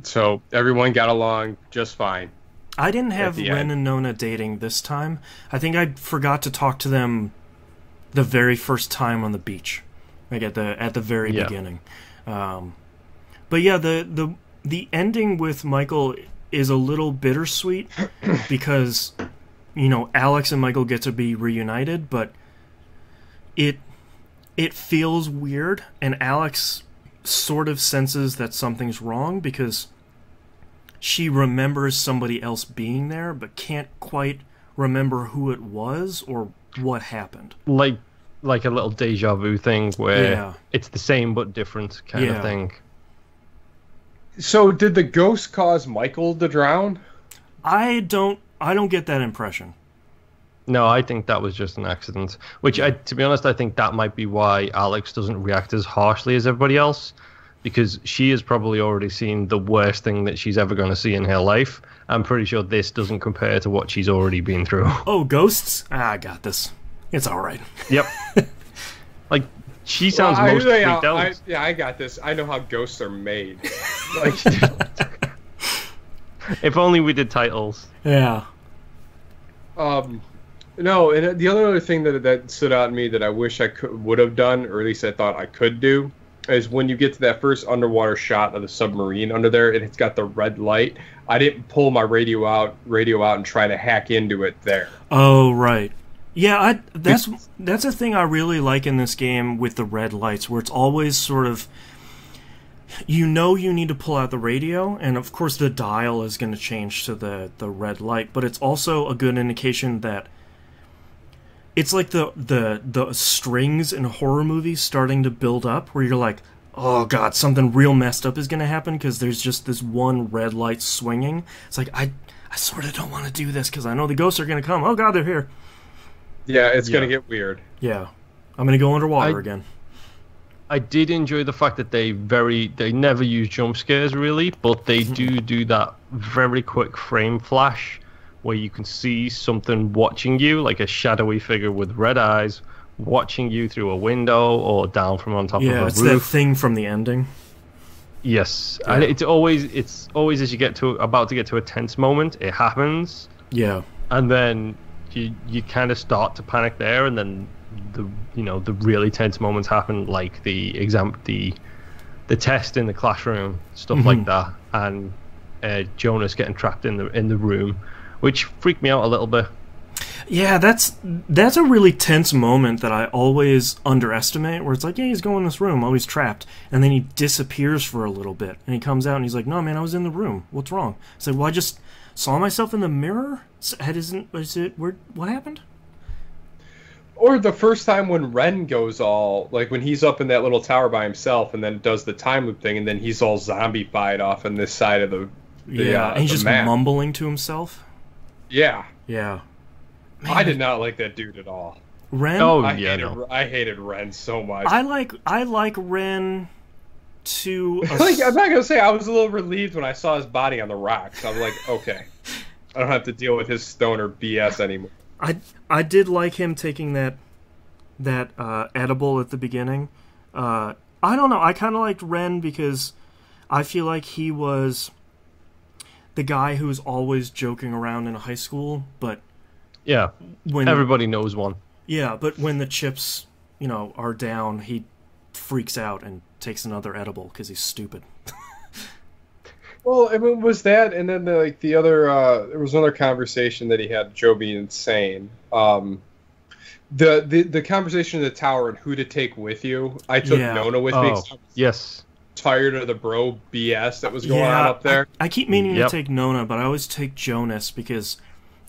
So everyone got along just fine. I didn't have Ren and Nona dating this time. I think I forgot to talk to them the very first time on the beach, like at the very beginning. But yeah, the ending with Michael is a little bittersweet because, you know, Alex and Michael get to be reunited, but it feels weird, and Alex sort of senses that something's wrong because she remembers somebody else being there, but can't quite remember who it was or what happened. Like a little deja vu thing where it's the same but different kind of thing. So did the ghost cause Michael to drown? I don't get that impression. No, I think that was just an accident. Which, to be honest, I think that might be why Alex doesn't react as harshly as everybody else, because she has probably already seen the worst thing that she's ever going to see in her life. I'm pretty sure this doesn't compare to what she's already been through. Oh, ghosts? I got this. It's all right. Yep. Like, she sounds most freaked out. I got this. I know how ghosts are made. If only we did titles. Yeah. No, and the other thing that stood out to me that I wish I would have done, or at least I thought I could do, is when you get to that first underwater shot of the submarine under there, and it's got the red light. I didn't pull my radio out and try to hack into it there. Oh, right. Yeah, that's a thing I really like in this game with the red lights, where it's always sort of, you need to pull out the radio, and of course the dial is going to change to the red light, but it's also a good indication that it's like the strings in horror movies starting to build up, where you're like, oh god, something real messed up is going to happen because there's just this one red light swinging. It's like, I sort of don't want to do this because I know the ghosts are going to come. Oh god, they're here. Yeah, it's going to get weird. Yeah. I'm going to go underwater again. I did enjoy the fact that they never use jump scares really, but they do that very quick frame flash where you can see something watching you, like a shadowy figure with red eyes watching you through a window or down from on top of a roof. Yeah, it's that thing from the ending. Yes, yeah. And it's always as you about to get to a tense moment, it happens. Yeah, and then you kind of start to panic there, and then the really tense moments happen, like the test in the classroom, stuff like that, and Jonas getting trapped in the room, which freaked me out a little bit. Yeah, that's a really tense moment that I always underestimate, where it's like, yeah, he's going in this room, oh, he's trapped, and then he disappears for a little bit, and he comes out and he's like, no, man, I was in the room. What's wrong? It's like, well, I just saw myself in the mirror? What happened? Or the first time when Ren goes all, like when he's up in that little tower by himself and then does the time loop thing, and then he's all zombie-fied off on this side of the and he's just map. mumbling to himself. Yeah. Yeah. Man, I did not like that dude at all. Ren? Oh, I hated Ren so much. I like Ren to... Like, I'm not going to say I was a little relieved when I saw his body on the rocks. I was like, okay. I don't have to deal with his stoner BS anymore. I did like him taking that edible at the beginning. I don't know. I kind of liked Ren because I feel like he was the guy who was always joking around in high school, but yeah, when everybody knows one. Yeah, but when the chips, are down, he freaks out and takes another edible because he's stupid. Well, I mean, was that, and then the other, there was another conversation that he had, Joe being insane. The conversation in the tower and who to take with you. I took Nona with me. Yes. Tired of the bro BS that was going on up there. I keep meaning to take Nona, but I always take Jonas because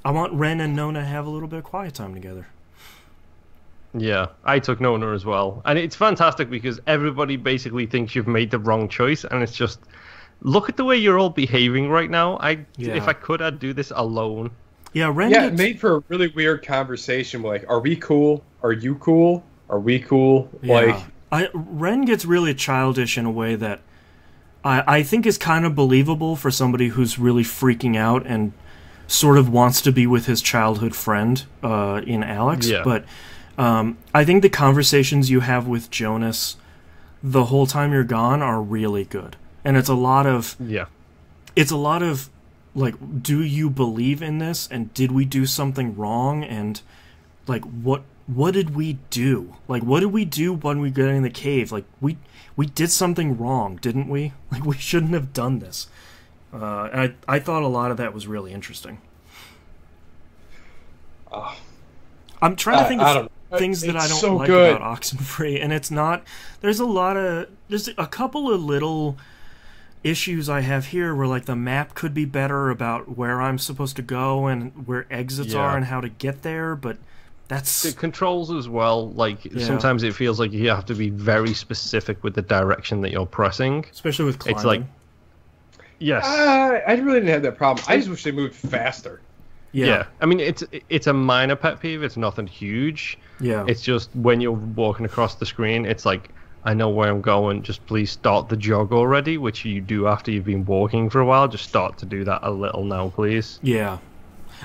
I want Ren and Nona to have a little bit of quiet time together. Yeah, I took Nona as well. And it's fantastic because everybody basically thinks you've made the wrong choice, and it's just... Look at the way you're all behaving right now. If I could, I'd do this alone. Yeah, Ren it made for a really weird conversation. Like, are we cool? Are you cool? Are we cool? Yeah. Ren gets really childish in a way that I think is kind of believable for somebody who's really freaking out and sort of wants to be with his childhood friend in Alex. Yeah. But I think the conversations you have with Jonas the whole time you're gone are really good. And it's a lot of like, do you believe in this? And did we do something wrong? And like, what did we do? Like, what did we do when we got in the cave? Like, we did something wrong, didn't we? Like, we shouldn't have done this. And I thought a lot of that was really interesting. I'm trying to think of things that I don't like about Oxenfree, and it's not. There's a couple of little issues I have here where, like, the map could be better about where I'm supposed to go and where exits are and how to get there, but that's... The controls as well, like, sometimes it feels like you have to be very specific with the direction that you're pressing. Especially with climbing. It's like... Yes. I really didn't have that problem. I just wish they moved faster. Yeah. I mean, it's a minor pet peeve. It's nothing huge. Yeah. It's just when you're walking across the screen, it's like, I know where I'm going, just please start the jog already, which you do after you've been walking for a while. Just start to do that a little now, please. Yeah.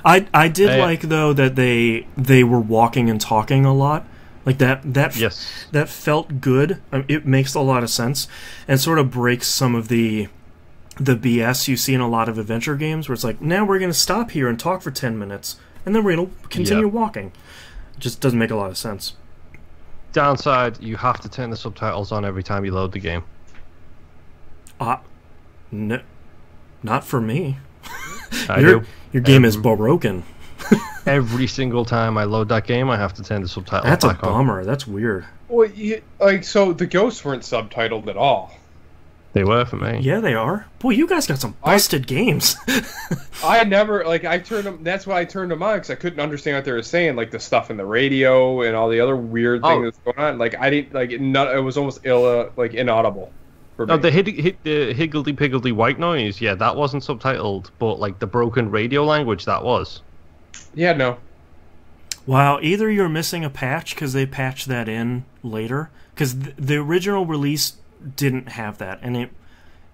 I did like, though, that they were walking and talking a lot. Like, that felt good. I mean, it makes a lot of sense and sort of breaks some of the BS you see in a lot of adventure games where it's like, now we're going to stop here and talk for 10 minutes. and then we're going to continue walking. It just doesn't make a lot of sense. Downside, you have to turn the subtitles on every time you load the game. No, not for me. Your game is broken. Every single time I load that game, I have to turn the subtitles That's back a bummer. That's weird. Well, so the ghosts weren't subtitled at all. They were for me. Yeah, they are. Boy, you guys got some busted games. I never, I turned them, that's why I turned them on, because I couldn't understand what they were saying, like the stuff in the radio and all the other weird things that's going on. Like, I didn't, it was almost inaudible for me. No, the higgledy-piggledy white noise, yeah, that wasn't subtitled, but, like, the broken radio language, that was. Yeah, no. Wow, either you're missing a patch, because they patched that in later, because the original release didn't have that, and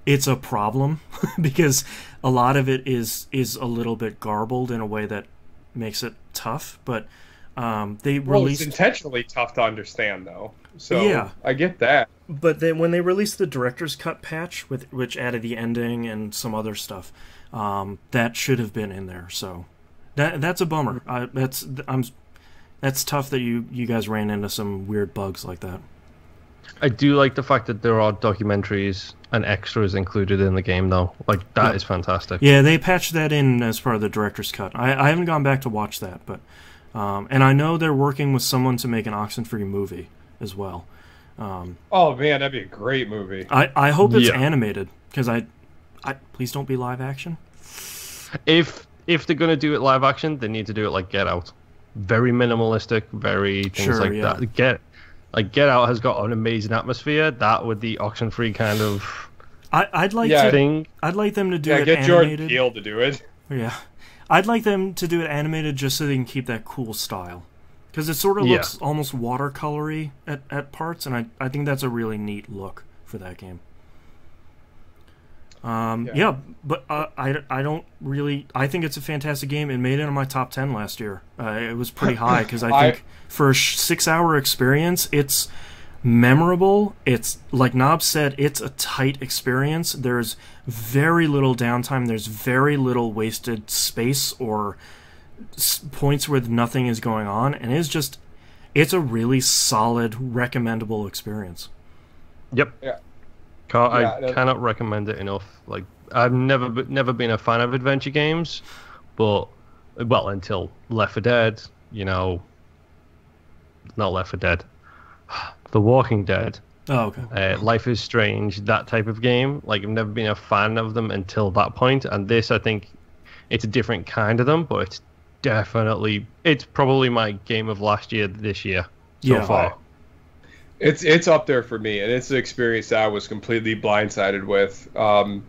it's a problem because a lot of it is a little bit garbled in a way that makes it tough. But they released it's intentionally tough to understand, though. So yeah, I get that. But then when they released the director's cut patch, which added the ending and some other stuff, that should have been in there. So that's a bummer. That's tough that you guys ran into some weird bugs like that. I do like the fact that there are documentaries and extras included in the game, though. Like, that is fantastic. Yeah, they patched that in as part of the director's cut. I haven't gone back to watch that, but and I know they're working with someone to make an Oxenfree movie as well. Oh man, that'd be a great movie. I hope it's animated, because I please don't be live action. If they're gonna do it live action, they need to do it like Get Out. Very minimalistic, very things that. Get Out has got an amazing atmosphere. That with the Oxenfree kind of I'd like them to do it get animated. Jordan Peele to do it. Yeah, I'd like them to do it animated just so they can keep that cool style, because it sort of looks almost watercolory at parts, and I think that's a really neat look for that game. But I don't really. I think it's a fantastic game. It made it in my top 10 last year. It was pretty high because I think for a 6-hour experience, it's memorable. It's like Knob said, it's a tight experience. There's very little downtime. There's very little wasted space or points where nothing is going on, and it's a really solid, recommendable experience. Yep. Yeah. I cannot recommend it enough. Like, I've never been a fan of adventure games, but until Left 4 Dead, not Left 4 Dead, The Walking Dead. Oh, okay. Life is Strange, that type of game. Like, I've never been a fan of them until that point, and this, I think, it's a different kind of them, but it's probably my game of last year, this year so far. It's up there for me, and it's an experience that I was completely blindsided with. And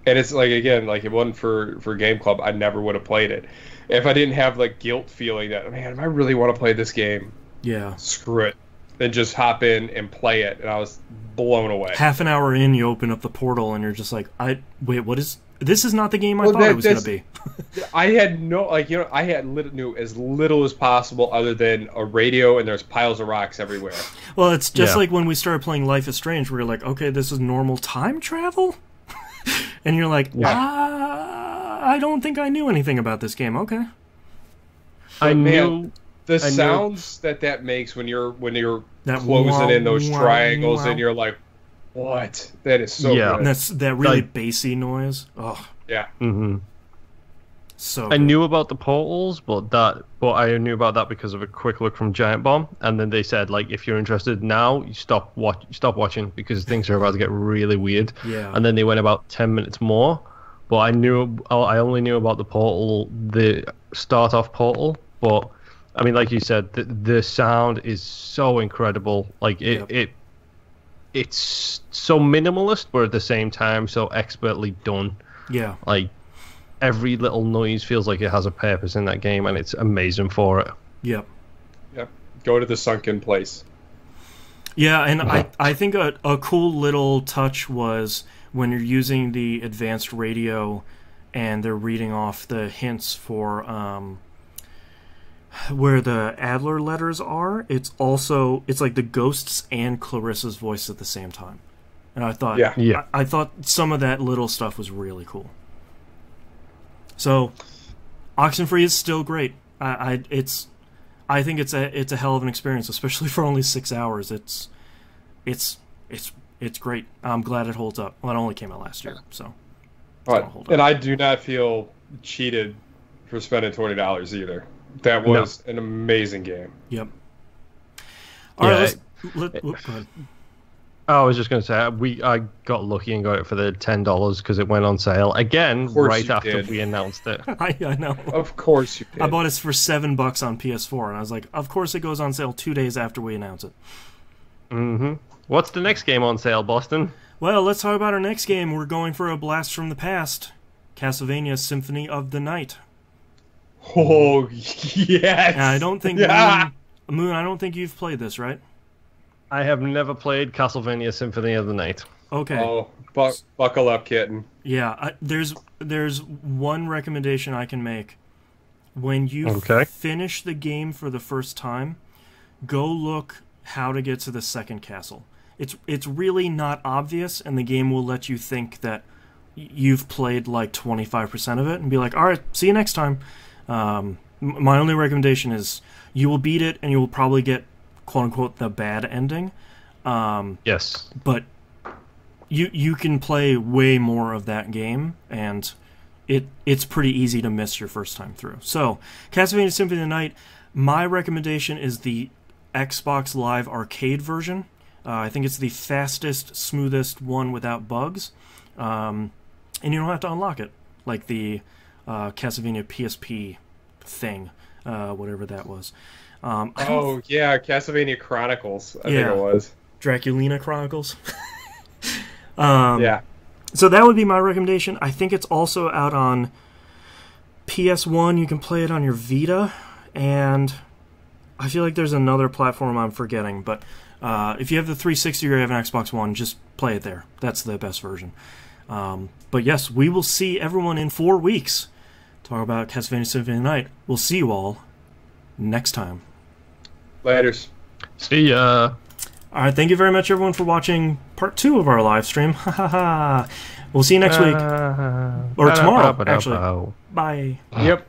it's like, again, like, if it wasn't for Game Club, I never would have played it. If I didn't have like guilt feeling that, man, I really want to play this game. Yeah. Screw it. Then just hop in and play it, and I was blown away. Half an hour in, you open up the portal, and you're just like, wait, what is? This is not the game I thought it was going to be. I had knew as little as possible other than a radio, and there's piles of rocks everywhere. Well, it's just like when we started playing Life is Strange, where you're like, okay, this is normal time travel? And you're like, I don't think I knew anything about this game. Okay. I knew the sounds that makes when you're closing in those triangles, and you're like, what? That is so good. And that's that really bassy noise. Oh. Yeah. Mm-hmm. So I knew about the portals, but I knew about that because of a quick look from Giant Bomb, and then they said, like, if you're interested now, you stop watching because things are about to get really weird. Yeah. And then they went about 10 minutes more, but I only knew about the portal, the start off portal, but I mean, like you said, the sound is so incredible. Like it's so minimalist, but at the same time so expertly done. Yeah. Like, every little noise feels like it has a purpose in that game, and it's amazing for it. Yep. Yep. Go to the sunken place. Yeah, and I think a cool little touch was when you're using the advanced radio and they're reading off the hints for where the Adler letters are. It's like the Ghost's and Clarissa's voice at the same time. And I thought I thought some of that little stuff was really cool. So, Oxenfree is still great. I think it's a hell of an experience, especially for only 6 hours. It's great. I'm glad it holds up. Well, it only came out last year, so. And I do not feel cheated for spending $20 either. That was an amazing game. Yep. All right, go ahead. I was just going to say, I got lucky and got it for the $10 because it went on sale again right after we announced it. I know. Of course you did. I bought it for $7 on PS4, and I was like, of course it goes on sale 2 days after we announce it. Mm-hmm. What's the next game on sale, Boston? Well, let's talk about our next game. We're going for a blast from the past. Castlevania Symphony of the Night. Oh, yes! And I don't think, Moon, I don't think you've played this, right? I have never played Castlevania Symphony of the Night. Okay. Oh, buckle up, kitten. Yeah, there's one recommendation I can make. When you finish the game for the first time, go look how to get to the second castle. It's really not obvious, and the game will let you think that you've played like 25% of it and be like, all right, see you next time. My only recommendation is you will beat it, and you will probably get quote-unquote the bad ending. Yes. But you can play way more of that game, and it's pretty easy to miss your first time through. So, Castlevania Symphony of the Night, my recommendation is the Xbox Live Arcade version. I think it's the fastest, smoothest one without bugs. And you don't have to unlock it, like the Castlevania PSP thing, whatever that was. Yeah, Castlevania Chronicles, I think it was. Draculina Chronicles. Yeah. So that would be my recommendation. I think it's also out on PS1. You can play it on your Vita, and I feel like there's another platform I'm forgetting, but if you have the 360 or you have an Xbox One, just play it there. That's the best version. But yes, we will see everyone in 4 weeks. Talk about Castlevania Symphony of the Night. We'll see you all next time. Laters. See ya. All right, thank you very much, everyone, for watching part 2 of our live stream. We'll see you next week. Or tomorrow, actually. Bye. Yep.